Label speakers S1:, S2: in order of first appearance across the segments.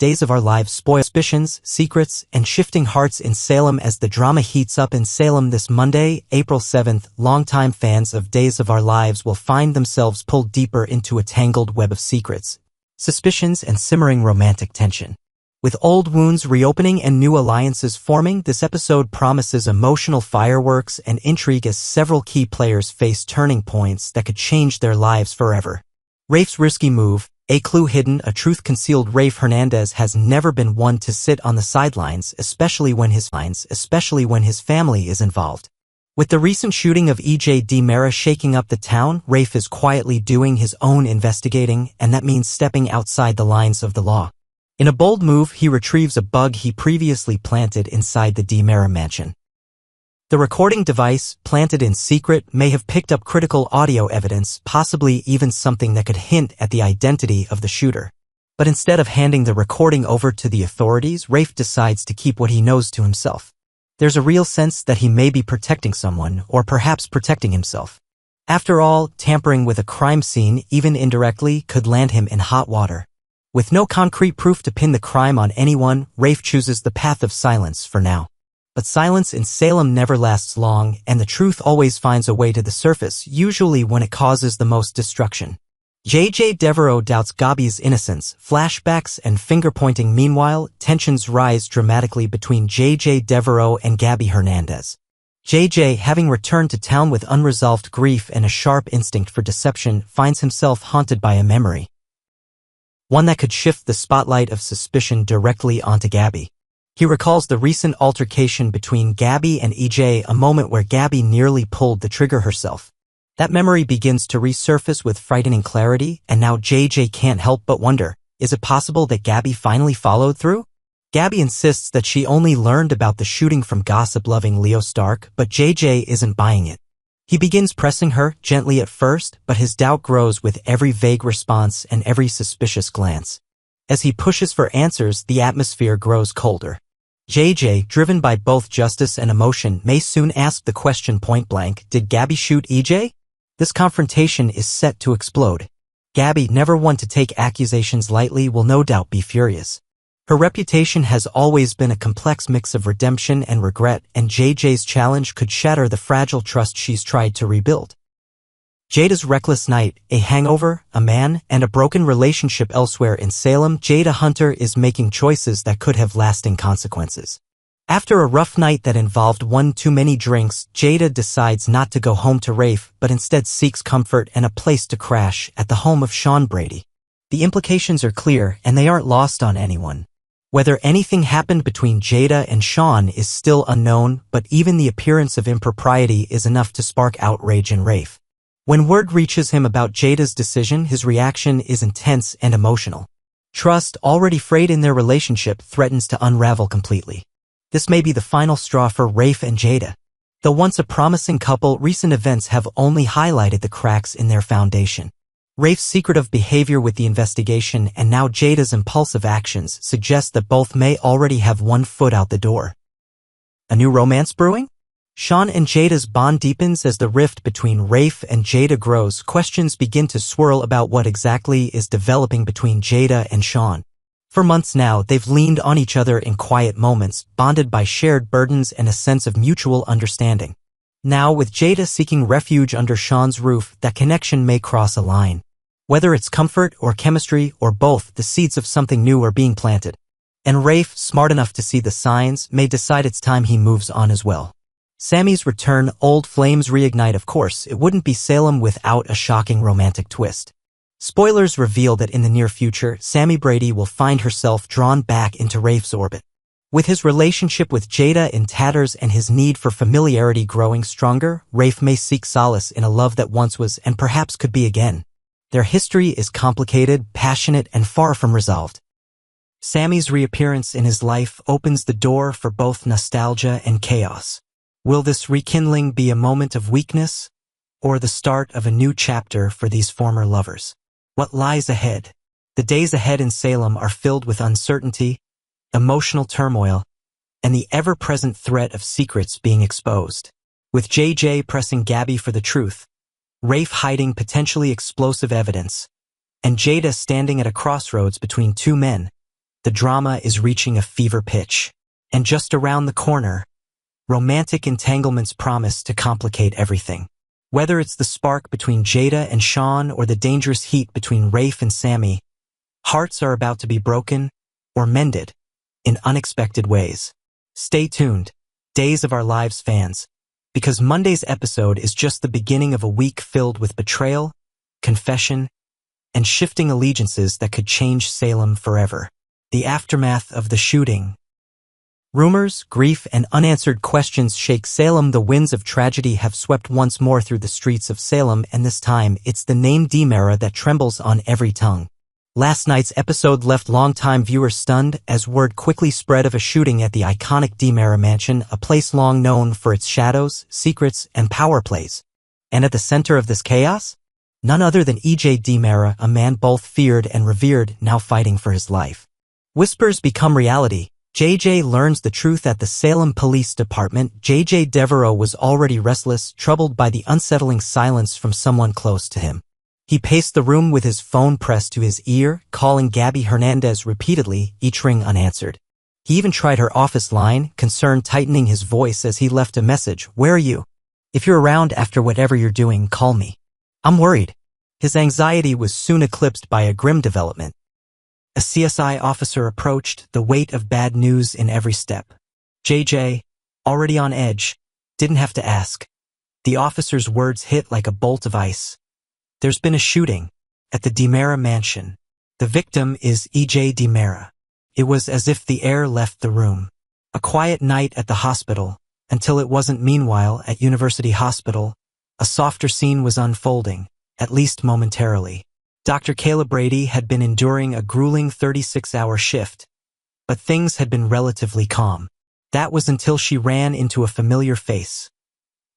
S1: Days of Our Lives spoil suspicions, secrets, and shifting hearts in Salem as the drama heats up in Salem this Monday, April 7th. Longtime fans of Days of Our Lives will find themselves pulled deeper into a tangled web of secrets, suspicions, and simmering romantic tension. With old wounds reopening and new alliances forming, this episode promises emotional fireworks and intrigue as several key players face turning points that could change their lives forever. Rafe's risky move, a clue hidden, a truth concealed. Rafe Hernandez has never been one to sit on the sidelines, especially when his family is involved. With the recent shooting of E.J. DiMera shaking up the town, Rafe is quietly doing his own investigating, and that means stepping outside the lines of the law. In a bold move, he retrieves a bug he previously planted inside the DiMera mansion. The recording device, planted in secret, may have picked up critical audio evidence, possibly even something that could hint at the identity of the shooter. But instead of handing the recording over to the authorities, Rafe decides to keep what he knows to himself. There's a real sense that he may be protecting someone, or perhaps protecting himself. After all, tampering with a crime scene, even indirectly, could land him in hot water. With no concrete proof to pin the crime on anyone, Rafe chooses the path of silence for now. But silence in Salem never lasts long, and the truth always finds a way to the surface, usually when it causes the most destruction. J.J. Devereaux doubts Gabi's innocence, flashbacks and finger-pointing. Meanwhile, tensions rise dramatically between J.J. Devereaux and Gabi Hernandez. J.J., having returned to town with unresolved grief and a sharp instinct for deception, finds himself haunted by a memory. One that could shift the spotlight of suspicion directly onto Gabi. He recalls the recent altercation between Gabi and EJ, a moment where Gabi nearly pulled the trigger herself. That memory begins to resurface with frightening clarity, and now JJ can't help but wonder, is it possible that Gabi finally followed through? Gabi insists that she only learned about the shooting from gossip-loving Leo Stark, but JJ isn't buying it. He begins pressing her, gently at first, but his doubt grows with every vague response and every suspicious glance. As he pushes for answers, the atmosphere grows colder. JJ, driven by both justice and emotion, may soon ask the question point-blank, did Gabi shoot EJ? This confrontation is set to explode. Gabi, never one to take accusations lightly, will no doubt be furious. Her reputation has always been a complex mix of redemption and regret, and JJ's challenge could shatter the fragile trust she's tried to rebuild. Jada's reckless night, a hangover, a man, and a broken relationship. Elsewhere in Salem, Jada Hunter is making choices that could have lasting consequences. After a rough night that involved one too many drinks, Jada decides not to go home to Rafe, but instead seeks comfort and a place to crash at the home of Sean Brady. The implications are clear, and they aren't lost on anyone. Whether anything happened between Jada and Sean is still unknown, but even the appearance of impropriety is enough to spark outrage in Rafe. When word reaches him about Jada's decision, his reaction is intense and emotional. Trust, already frayed in their relationship, threatens to unravel completely. This may be the final straw for Rafe and Jada. Though once a promising couple, recent events have only highlighted the cracks in their foundation. Rafe's secretive behavior with the investigation and now Jada's impulsive actions suggest that both may already have one foot out the door. A new romance brewing? Sean and Jada's bond deepens as the rift between Rafe and Jada grows. Questions begin to swirl about what exactly is developing between Jada and Sean. For months now, they've leaned on each other in quiet moments, bonded by shared burdens and a sense of mutual understanding. Now, with Jada seeking refuge under Sean's roof, that connection may cross a line. Whether it's comfort or chemistry or both, the seeds of something new are being planted. And Rafe, smart enough to see the signs, may decide it's time he moves on as well. Sami's return, old flames reignite. Of course, it wouldn't be Salem without a shocking romantic twist. Spoilers reveal that in the near future, Sami Brady will find herself drawn back into Rafe's orbit. With his relationship with Jada in tatters and his need for familiarity growing stronger, Rafe may seek solace in a love that once was and perhaps could be again. Their history is complicated, passionate, and far from resolved. Sami's reappearance in his life opens the door for both nostalgia and chaos. Will this rekindling be a moment of weakness, or the start of a new chapter for these former lovers? What lies ahead? The days ahead in Salem are filled with uncertainty, emotional turmoil, and the ever-present threat of secrets being exposed. With JJ pressing Gabi for the truth, Rafe hiding potentially explosive evidence, and Jada standing at a crossroads between two men, The drama is reaching a fever pitch. And just around the corner, romantic entanglements promise to complicate everything. Whether it's the spark between Jada and Sean or the dangerous heat between Rafe and Sami, hearts are about to be broken or mended in unexpected ways. Stay tuned, Days of Our Lives fans, because Monday's episode is just the beginning of a week filled with betrayal, confession, and shifting allegiances that could change Salem forever. The aftermath of the shooting. Rumors, grief, and unanswered questions shake Salem. The winds of tragedy have swept once more through the streets of Salem, and this time it's the name DiMera that trembles on every tongue. Last night's episode left longtime viewers stunned as word quickly spread of a shooting at the iconic DiMera mansion, a place long known for its shadows, secrets, and power plays. And at the center of this chaos? None other than E.J. DiMera, a man both feared and revered, now fighting for his life. Whispers become reality. JJ learns the truth at the Salem Police Department. JJ Devereaux was already restless, troubled by the unsettling silence from someone close to him. He paced the room with his phone pressed to his ear, calling Gabi Hernandez repeatedly, each ring unanswered. He even tried her office line, concern tightening his voice as he left a message. "Where are you? If you're around after whatever you're doing, call me. I'm worried." His anxiety was soon eclipsed by a grim development. A CSI officer approached, the weight of bad news in every step. JJ, already on edge, didn't have to ask. The officer's words hit like a bolt of ice. "There's been a shooting at the DiMera mansion. The victim is E.J. DiMera." It was as if the air left the room. A quiet night at the hospital, until it wasn't. Meanwhile, at University Hospital, a softer scene was unfolding, at least momentarily. Dr. Kayla Brady had been enduring a grueling 36-hour shift, but things had been relatively calm. That was until she ran into a familiar face.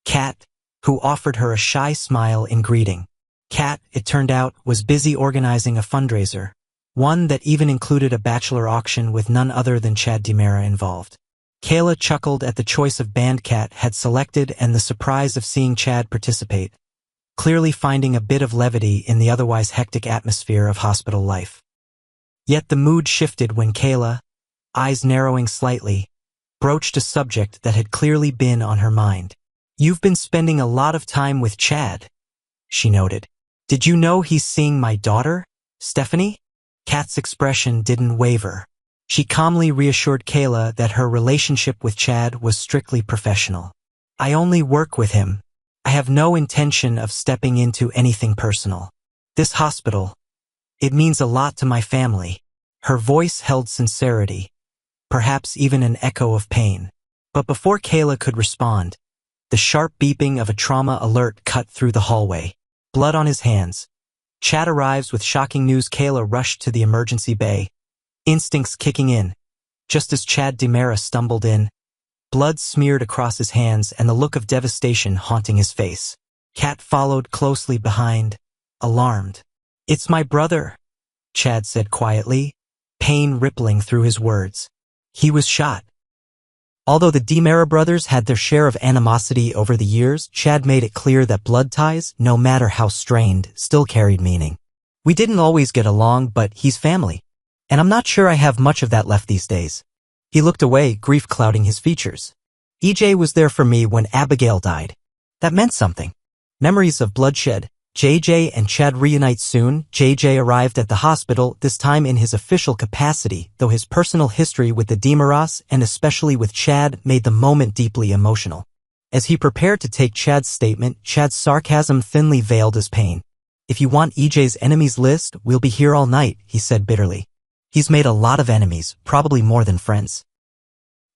S1: Kat, who offered her a shy smile in greeting. Kat, it turned out, was busy organizing a fundraiser, one that even included a bachelor auction with none other than Chad DiMera involved. Kayla chuckled at the choice of band Kat had selected and the surprise of seeing Chad participate, clearly finding a bit of levity in the otherwise hectic atmosphere of hospital life. Yet the mood shifted when Kayla, eyes narrowing slightly, broached a subject that had clearly been on her mind. "You've been spending a lot of time with Chad," she noted. "Did you know he's seeing my daughter, Stephanie?" Kat's expression didn't waver. She calmly reassured Kayla that her relationship with Chad was strictly professional. "I only work with him. I have no intention of stepping into anything personal. This hospital, it means a lot to my family." Her voice held sincerity, perhaps even an echo of pain. But before Kayla could respond, the sharp beeping of a trauma alert cut through the hallway. Blood on his hands. Chad arrives with shocking news. Kayla rushed to the emergency bay, instincts kicking in. Just as Chad DiMera stumbled in, blood smeared across his hands and the look of devastation haunting his face. Kat followed closely behind, alarmed. "It's my brother," Chad said quietly, pain rippling through his words. "He was shot." Although the DiMera brothers had their share of animosity over the years, Chad made it clear that blood ties, no matter how strained, still carried meaning. "We didn't always get along, but he's family. And I'm not sure I have much of that left these days." He looked away, grief clouding his features. "EJ was there for me when Abigail died. That meant something." Memories of bloodshed. JJ and Chad reunite soon. JJ arrived at the hospital, this time in his official capacity, though his personal history with the DiMeras, and especially with Chad, made the moment deeply emotional. As he prepared to take Chad's statement, Chad's sarcasm thinly veiled his pain. "If you want EJ's enemies list, we'll be here all night," he said bitterly. "He's made a lot of enemies, probably more than friends."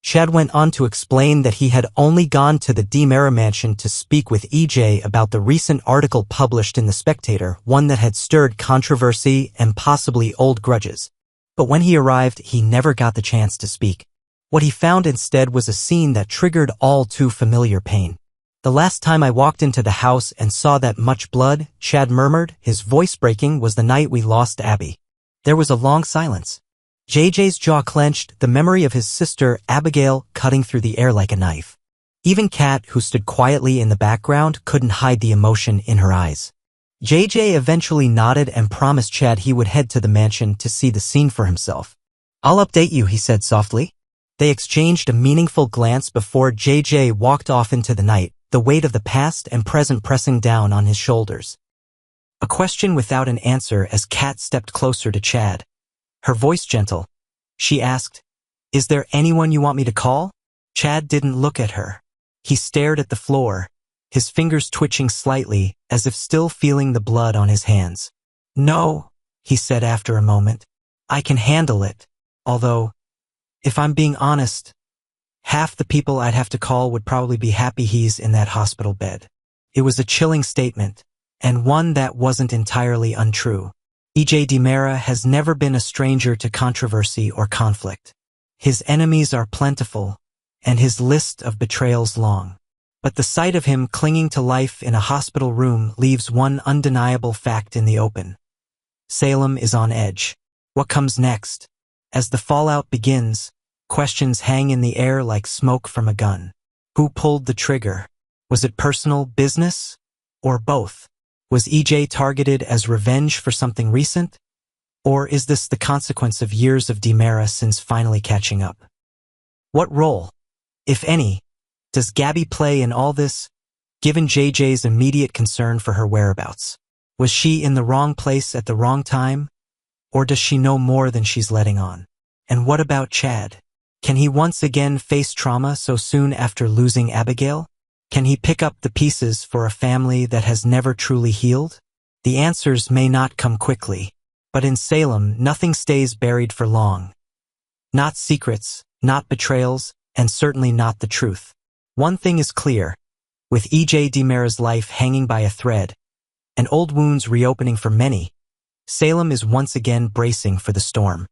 S1: Chad went on to explain that he had only gone to the DiMera mansion to speak with EJ about the recent article published in The Spectator, one that had stirred controversy and possibly old grudges. But when he arrived, he never got the chance to speak. What he found instead was a scene that triggered all too familiar pain. "The last time I walked into the house and saw that much blood," Chad murmured, his voice breaking, "was the night we lost Abby." There was a long silence. JJ's jaw clenched, the memory of his sister, Abigail, cutting through the air like a knife. Even Kat, who stood quietly in the background, couldn't hide the emotion in her eyes. JJ eventually nodded and promised Chad he would head to the mansion to see the scene for himself. I'll update you, he said softly. They exchanged a meaningful glance before JJ walked off into the night, the weight of the past and present pressing down on his shoulders. A question without an answer as Kat stepped closer to Chad. Her voice gentle, she asked, "Is there anyone you want me to call?" Chad didn't look at her. He stared at the floor, his fingers twitching slightly as if still feeling the blood on his hands. "No," he said after a moment. "I can handle it. Although, if I'm being honest, half the people I'd have to call would probably be happy he's in that hospital bed." It was a chilling statement, and one that wasn't entirely untrue. EJ DiMera has never been a stranger to controversy or conflict. His enemies are plentiful, and his list of betrayals long. But the sight of him clinging to life in a hospital room leaves one undeniable fact in the open. Salem is on edge. What comes next? As the fallout begins, questions hang in the air like smoke from a gun. Who pulled the trigger? Was it personal, business, or both? Was EJ targeted as revenge for something recent? Or is this the consequence of years of DiMera sins finally catching up? What role, if any, does Gabi play in all this, given JJ's immediate concern for her whereabouts? Was she in the wrong place at the wrong time? Or does she know more than she's letting on? And what about Chad? Can he once again face trauma so soon after losing Abigail? Can he pick up the pieces for a family that has never truly healed? The answers may not come quickly, but in Salem, nothing stays buried for long. Not secrets, not betrayals, and certainly not the truth. One thing is clear, with EJ DiMera's life hanging by a thread, and old wounds reopening for many, Salem is once again bracing for the storm.